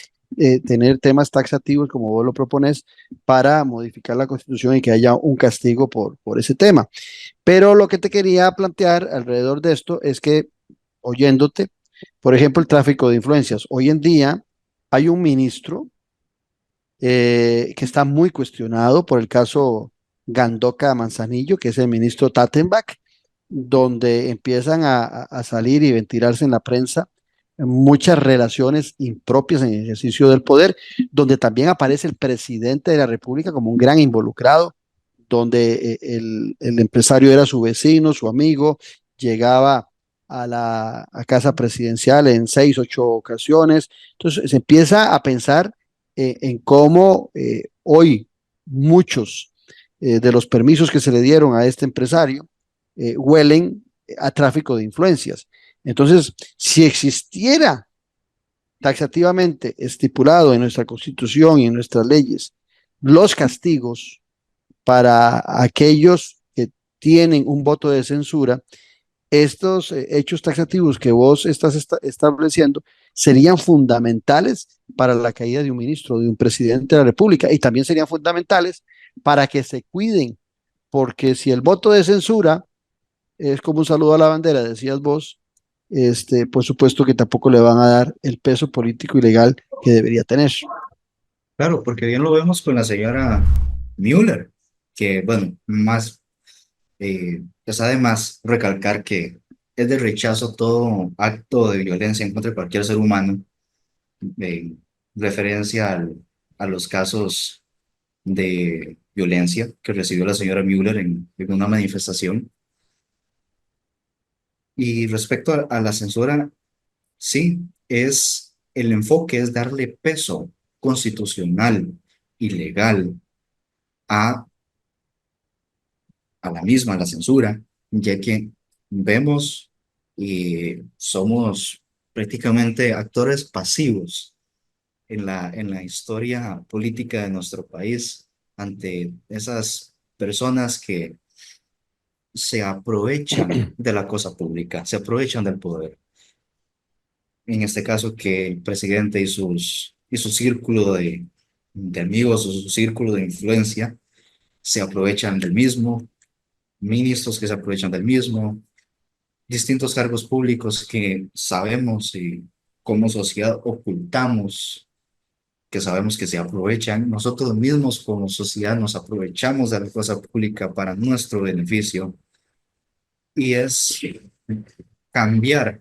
tener temas taxativos como vos lo propones para modificar la constitución y que haya un castigo por ese tema. Pero lo que te quería plantear alrededor de esto es que, oyéndote, por ejemplo, el tráfico de influencias. Hoy en día hay un ministro que está muy cuestionado por el caso Gandoca Manzanillo, que es el ministro Tattenbach, donde empiezan a salir y ventilarse en la prensa muchas relaciones impropias en el ejercicio del poder, donde también aparece el presidente de la República como un gran involucrado, donde el empresario era su vecino, su amigo, llegaba a casa presidencial en 6, 8 ocasiones. Entonces se empieza a pensar en cómo hoy muchos de los permisos que se le dieron a este empresario huelen a tráfico de influencias. Entonces, si existiera taxativamente estipulado en nuestra Constitución y en nuestras leyes los castigos para aquellos que tienen un voto de censura, estos hechos taxativos que vos estás estableciendo serían fundamentales para la caída de un ministro, de un presidente de la República, y también serían fundamentales para que se cuiden, porque si el voto de censura es como un saludo a la bandera, decías vos, por supuesto que tampoco le van a dar el peso político y legal que debería tener. Claro, porque bien lo vemos con la señora Müller, que, bueno, más, es además recalcar que es de rechazo todo acto de violencia en contra de cualquier ser humano, en referencia a los casos de violencia que recibió la señora Müller en una manifestación. Y respecto a la censura, sí, el enfoque es darle peso constitucional y legal a, a la misma, a la censura, ya que vemos y somos prácticamente actores pasivos en la historia política de nuestro país ante esas personas que se aprovechan de la cosa pública, se aprovechan del poder. En este caso, que el presidente y su círculo de amigos o su círculo de influencia se aprovechan del mismo, ministros que se aprovechan del mismo, distintos cargos públicos que sabemos y como sociedad ocultamos, que sabemos que se aprovechan. Nosotros mismos como sociedad nos aprovechamos de la cosa pública para nuestro beneficio, y es cambiar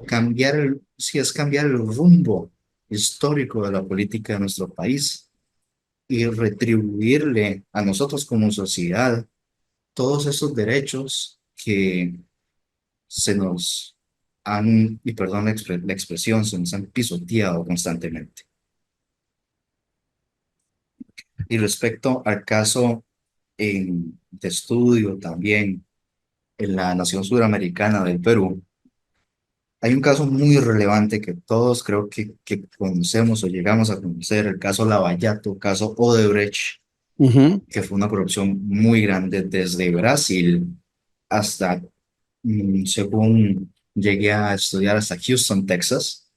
cambiar si es cambiar el rumbo histórico de la política de nuestro país y retribuirle a nosotros como sociedad todos esos derechos que se nos han, y perdón la expresión, se nos han pisoteado constantemente. Y respecto al caso de estudio también en la nación suramericana del Perú, hay un caso muy relevante que todos creo que conocemos o llegamos a conocer, el caso Lavallato, caso Odebrecht, Ujú. que fue una corrupción muy grande desde Brasil hasta, según llegué a estudiar, hasta Houston, Texas.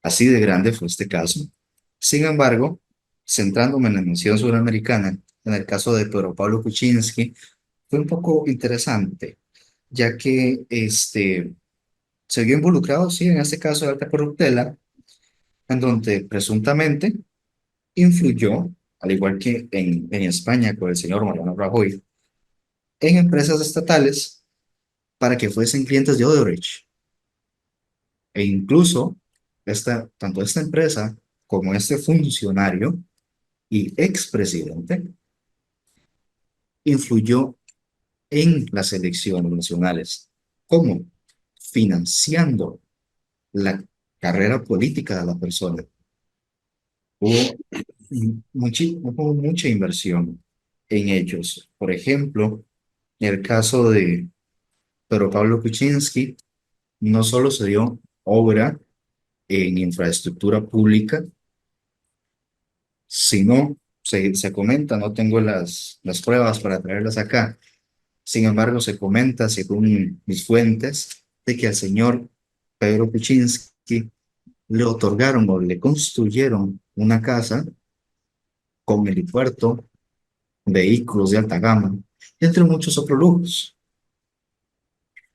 Así de grande fue este caso. Sin embargo, centrándome en la nación suramericana, en el caso de Pedro Pablo Kuczynski, fue un poco interesante, ya que se vio involucrado, sí, en este caso de alta corruptela, en donde presuntamente influyó, al igual que en España con el señor Mariano Rajoy, en empresas estatales para que fuesen clientes de Odebrecht. E incluso tanto esta empresa como este funcionario y expresidente influyó en las elecciones nacionales. ¿Cómo? Financiando la carrera política de la persona. Hubo, hubo mucha inversión en ellos. Por ejemplo, en el caso de Pedro Pablo Kuczynski, no solo se dio obra en infraestructura pública, sino se comenta, no tengo las pruebas para traerlas acá, sin embargo se comenta, según mis fuentes, de que al señor Pedro Kuczynski le otorgaron o le construyeron una casa con helipuerto, vehículos de alta gama, entre muchos otros lujos.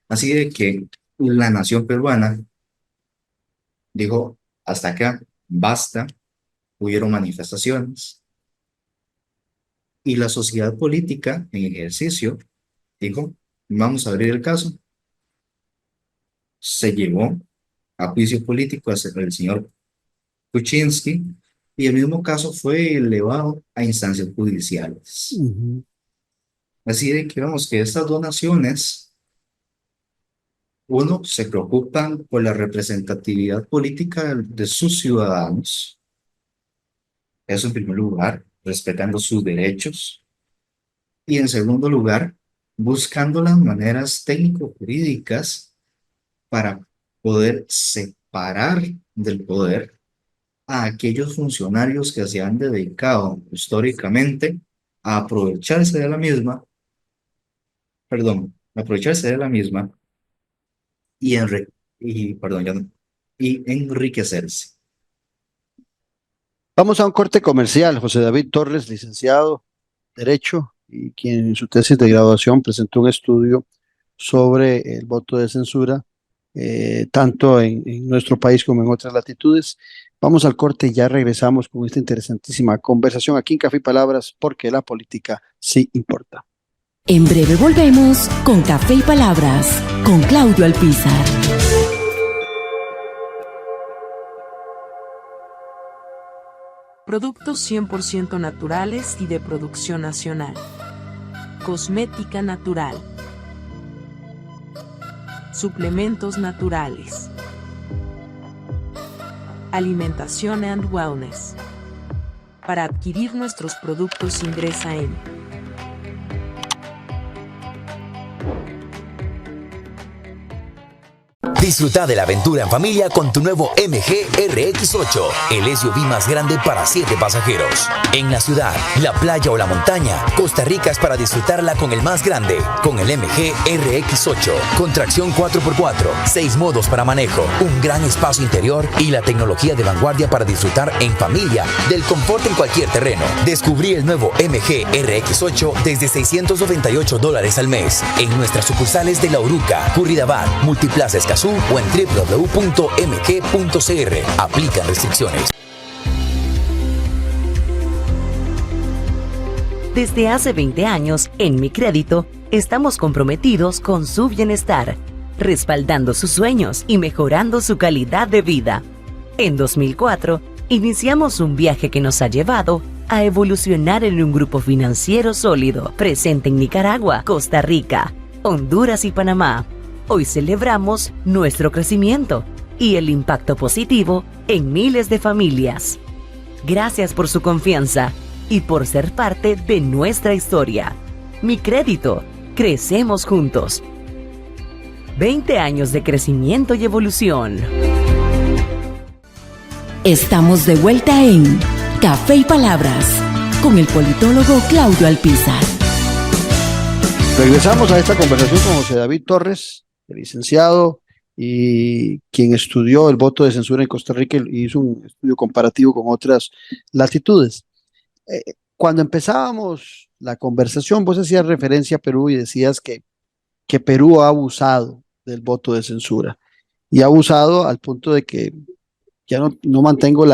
Así de que la nación peruana dijo, hasta acá, basta, hubieron manifestaciones, y la sociedad política en ejercicio dijo, vamos a abrir el caso. Se llevó a juicio político al señor Kuczynski, y el mismo caso fue elevado a instancias judiciales. Ujú. Así de que vemos que estas donaciones, uno, se preocupan por la representatividad política de sus ciudadanos, eso en primer lugar, respetando sus derechos, y en segundo lugar, buscando las maneras técnico-jurídicas para poder separar del poder a aquellos funcionarios que se han dedicado históricamente a aprovecharse de la misma, perdón, aprovecharse de la misma y, perdón, y enriquecerse. Vamos a un corte comercial. José David Torres, licenciado en Derecho, y quien en su tesis de graduación presentó un estudio sobre el voto de censura, tanto en nuestro país como en otras latitudes. Vamos al corte y ya regresamos con esta interesantísima conversación aquí en Café y Palabras, porque la política sí importa. En breve volvemos con Café y Palabras, con Claudio Alpizar. Productos 100% naturales y de producción nacional. Cosmética natural. Suplementos naturales. Alimentación and Wellness. Para adquirir nuestros productos ingresa en Disfruta de la aventura en familia con tu nuevo MG RX8, el SUV más grande para 7 pasajeros. En la ciudad, la playa o la montaña, Costa Rica es para disfrutarla con el más grande, con el MG RX8, con tracción 4x4, 6 modos para manejo, un gran espacio interior y la tecnología de vanguardia para disfrutar en familia del confort en cualquier terreno. Descubrí el nuevo MG RX8 desde $698 al mes en nuestras sucursales de La Uruca, Curridabat, Multiplaza Escazú o en www.mg.cr. Aplican restricciones. Desde hace 20 años, en Mi Crédito, estamos comprometidos con su bienestar, respaldando sus sueños y mejorando su calidad de vida. En 2004, iniciamos un viaje que nos ha llevado a evolucionar en un grupo financiero sólido, presente en Nicaragua, Costa Rica, Honduras y Panamá. Hoy celebramos nuestro crecimiento y el impacto positivo en miles de familias. Gracias por su confianza y por ser parte de nuestra historia. Mi Crédito, crecemos juntos. 20 años de crecimiento y evolución. Estamos de vuelta en Café y Palabras con el politólogo Claudio Alpizar. Regresamos a esta conversación con José David Torres, el licenciado, y quien estudió el voto de censura en Costa Rica y hizo un estudio comparativo con otras latitudes. Cuando empezábamos la conversación, vos hacías referencia a Perú y decías que Perú ha abusado del voto de censura, y ha abusado al punto de que ya no mantengo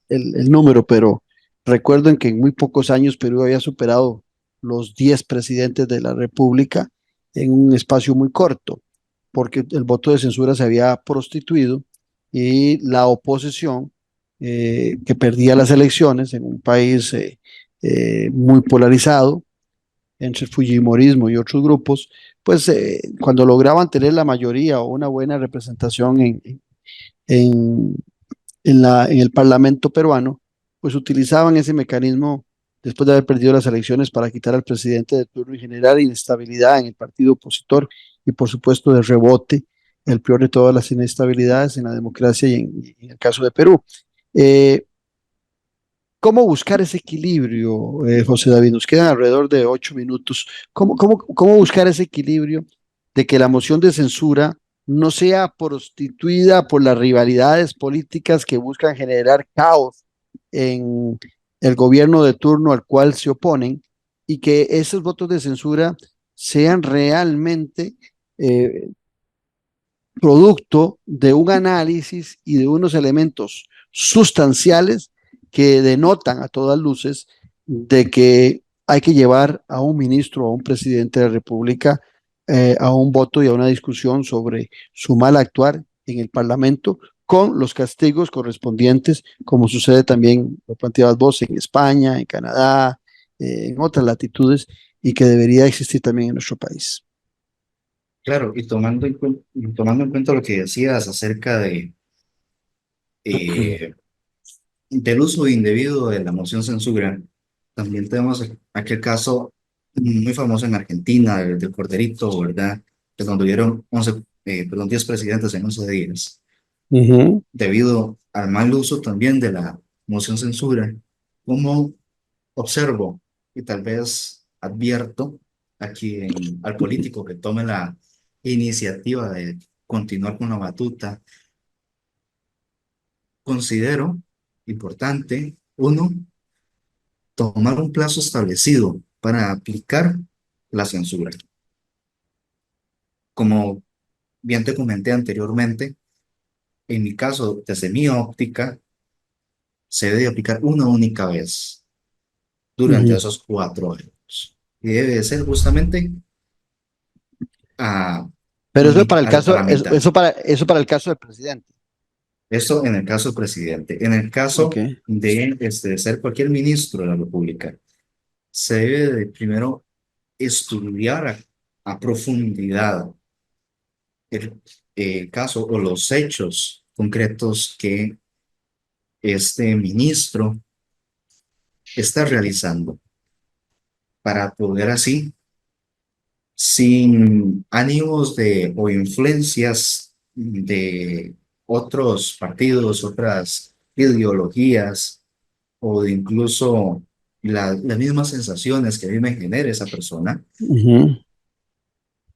el número, pero recuerdo en que en muy pocos años Perú había superado los 10 presidentes de la República en un espacio muy corto, porque el voto de censura se había prostituido y la oposición, que perdía las elecciones en un país muy polarizado entre el fujimorismo y otros grupos, pues cuando lograban tener la mayoría o una buena representación en el Parlamento peruano, pues utilizaban ese mecanismo después de haber perdido las elecciones para quitar al presidente de turno y generar inestabilidad en el partido opositor y por supuesto de rebote, el peor de todas las inestabilidades en la democracia y en el caso de Perú. ¿Cómo buscar ese equilibrio, José David? Nos quedan alrededor de 8 minutos. ¿Cómo buscar ese equilibrio de que la moción de censura no sea prostituida por las rivalidades políticas que buscan generar caos en el gobierno de turno al cual se oponen, y que esos votos de censura sean realmente producto de un análisis y de unos elementos sustanciales que denotan a todas luces de que hay que llevar a un ministro o a un presidente de la República a un voto y a una discusión sobre su mal actuar en el Parlamento, con los castigos correspondientes, como sucede también, lo planteabas vos, en España, en Canadá, en otras latitudes, y que debería existir también en nuestro país. Claro, y tomando en cuenta lo que decías acerca del uso indebido de la moción censura, también tenemos aquel caso muy famoso en Argentina, del Corderito, ¿verdad? Que donde hubieron 10 presidentes en 11 días. Ujú, debido al mal uso también de la moción censura, como observo y tal vez advierto a quien, al político que tome la iniciativa de continuar con la batuta, considero importante, uno, tomar un plazo establecido para aplicar la censura. Como bien te comenté anteriormente, en mi caso, desde mi óptica, se debe aplicar una única vez durante ujú. esos 4 años. Y debe ser justamente a, Pero eso para el a caso, la mitad. eso para el caso del presidente. Esto en el caso del presidente. En el Ok. caso de ser cualquier ministro de la República, se debe de primero estudiar a profundidad el, caso o los hechos concretos que este ministro está realizando para poder así, sin ánimos de o influencias de otros partidos, otras ideologías o de incluso las mismas sensaciones que a mí me genera esa persona, Ujú.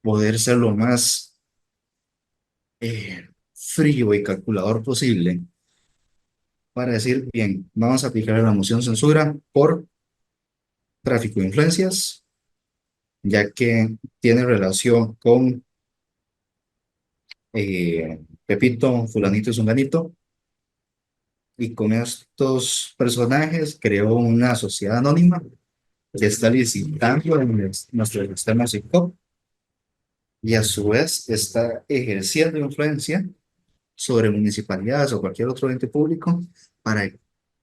poder ser lo más frío y calculador posible para decir, bien, vamos a aplicar la moción censura por tráfico de influencias, ya que tiene relación con Pepito, Fulanito y Zunganito, y con estos personajes creó una sociedad anónima que está licitando en nuestro sistema SICOP y a su vez está ejerciendo influencia sobre municipalidades o cualquier otro ente público para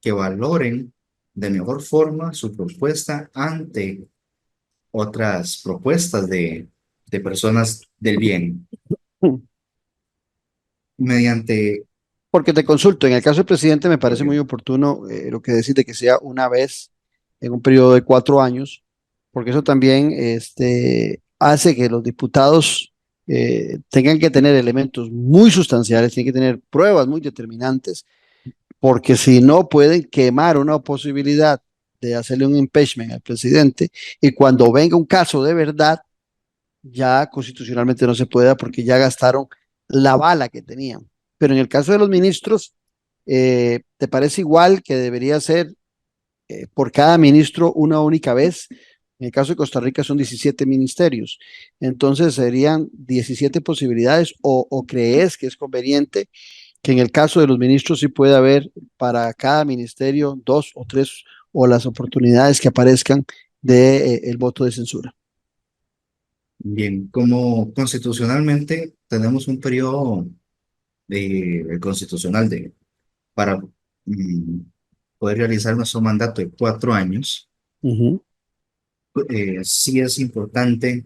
que valoren de mejor forma su propuesta ante otras propuestas de personas del bien. Mediante, Porque te consulto, en el caso del presidente me parece muy oportuno lo que decís de que sea una vez en un periodo de 4 años, porque eso también hace que los diputados tengan que tener elementos muy sustanciales, tienen que tener pruebas muy determinantes, porque si no pueden quemar una posibilidad de hacerle un impeachment al presidente y cuando venga un caso de verdad, ya constitucionalmente no se pueda porque ya gastaron la bala que tenían. Pero en el caso de los ministros, ¿te parece igual que debería ser por cada ministro una única vez? En el caso de Costa Rica son 17 ministerios, entonces serían 17 posibilidades o crees que es conveniente que en el caso de los ministros sí pueda haber para cada ministerio dos o tres o las oportunidades que aparezcan de el voto de censura? bien, como constitucionalmente tenemos un periodo constitucional para poder realizar nuestro mandato de 4 años, Ujú, sí es importante,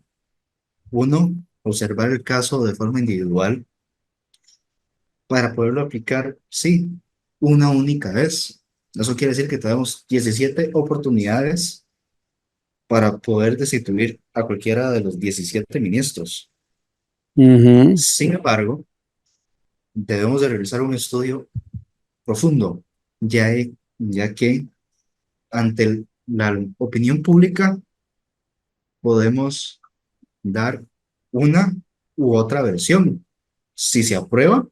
uno, observar el caso de forma individual para poderlo aplicar, sí, una única vez. Eso quiere decir que tenemos 17 oportunidades para poder destituir a cualquiera de los 17 ministros. ujú. Sin embargo, debemos de realizar un estudio profundo, ya que ante la opinión pública podemos dar una u otra versión. Si se aprueba,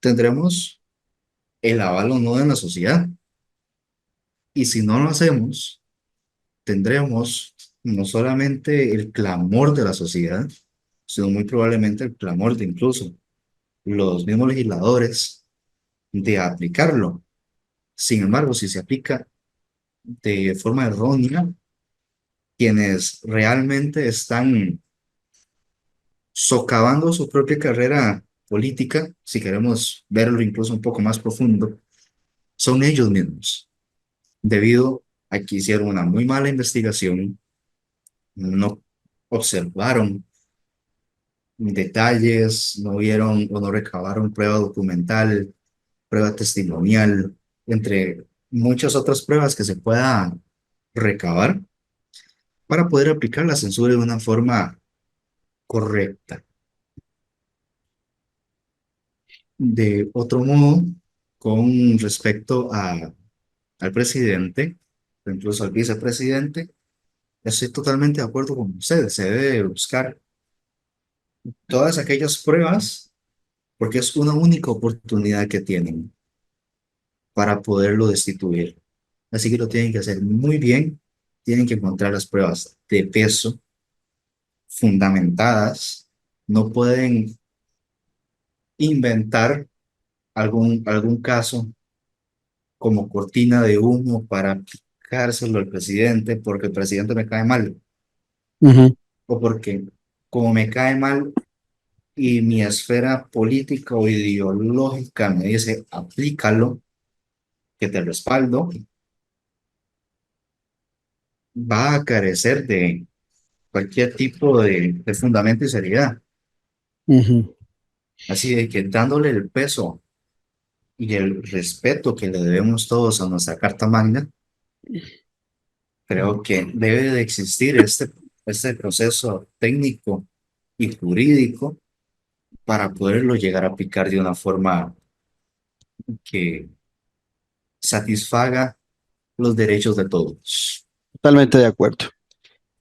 tendremos el aval o no en la sociedad. Y si no lo hacemos, tendremos no solamente el clamor de la sociedad, sino muy probablemente el clamor de incluso los mismos legisladores de aplicarlo. Sin embargo, si se aplica de forma errónea, quienes realmente están socavando su propia carrera política, si queremos verlo incluso un poco más profundo, son ellos mismos, debido a que hicieron una muy mala investigación, no observaron detalles, no vieron o no recabaron prueba documental, prueba testimonial, entre muchas otras pruebas que se pueda recabar para poder aplicar la censura de una forma correcta. De otro modo, con respecto al presidente, o incluso al vicepresidente, estoy totalmente de acuerdo con ustedes. Se debe buscar todas aquellas pruebas porque es una única oportunidad que tienen para poderlo destituir. Así que lo tienen que hacer muy bien, tienen que encontrar las pruebas de peso fundamentadas, no pueden inventar algún caso como cortina de humo para aplicárselo al presidente porque el presidente me cae mal Ujú. o porque como me cae mal y mi esfera política o ideológica me dice aplícalo, que te respaldo, va a carecer de cualquier tipo de fundamento y seriedad. Ujú. Así de que dándole el peso y el respeto que le debemos todos a nuestra Carta Magna, creo que debe de existir este proceso técnico y jurídico para poderlo llegar a aplicar de una forma que satisfaga los derechos de todos. Totalmente de acuerdo.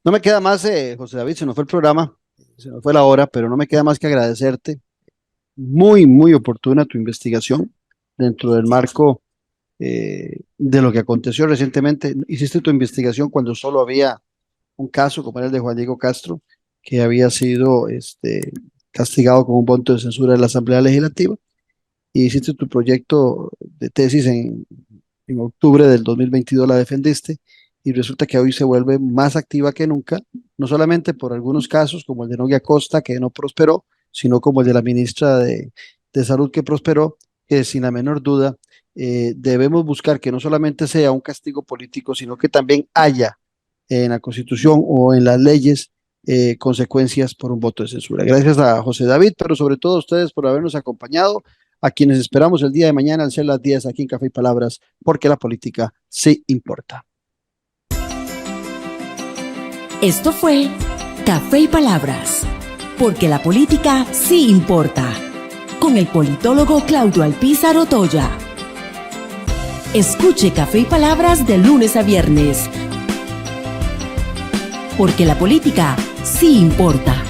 No me queda más, José David, se nos fue el programa, se nos fue la hora, pero no me queda más que agradecerte. Muy, muy oportuna tu investigación dentro del marco de lo que aconteció recientemente. Hiciste tu investigación cuando solo había un caso, como era el de Juan Diego Castro, que había sido castigado con un voto de censura de la Asamblea Legislativa, y hiciste tu proyecto de tesis en octubre del 2022, la defendiste, y resulta que hoy se vuelve más activa que nunca, no solamente por algunos casos como el de Noguia Costa, que no prosperó, sino como el de la ministra de Salud, que prosperó, que sin la menor duda debemos buscar que no solamente sea un castigo político, sino que también haya en la Constitución o en las leyes consecuencias por un voto de censura. Gracias a José David, pero sobre todo a ustedes por habernos acompañado, a quienes esperamos el día de mañana al ser las 10 aquí en Café y Palabras, porque la política sí importa. Esto fue Café y Palabras, porque la política sí importa, con el politólogo Claudio Alpizar Otoya. Escuche Café y Palabras de lunes a viernes, porque la política sí importa.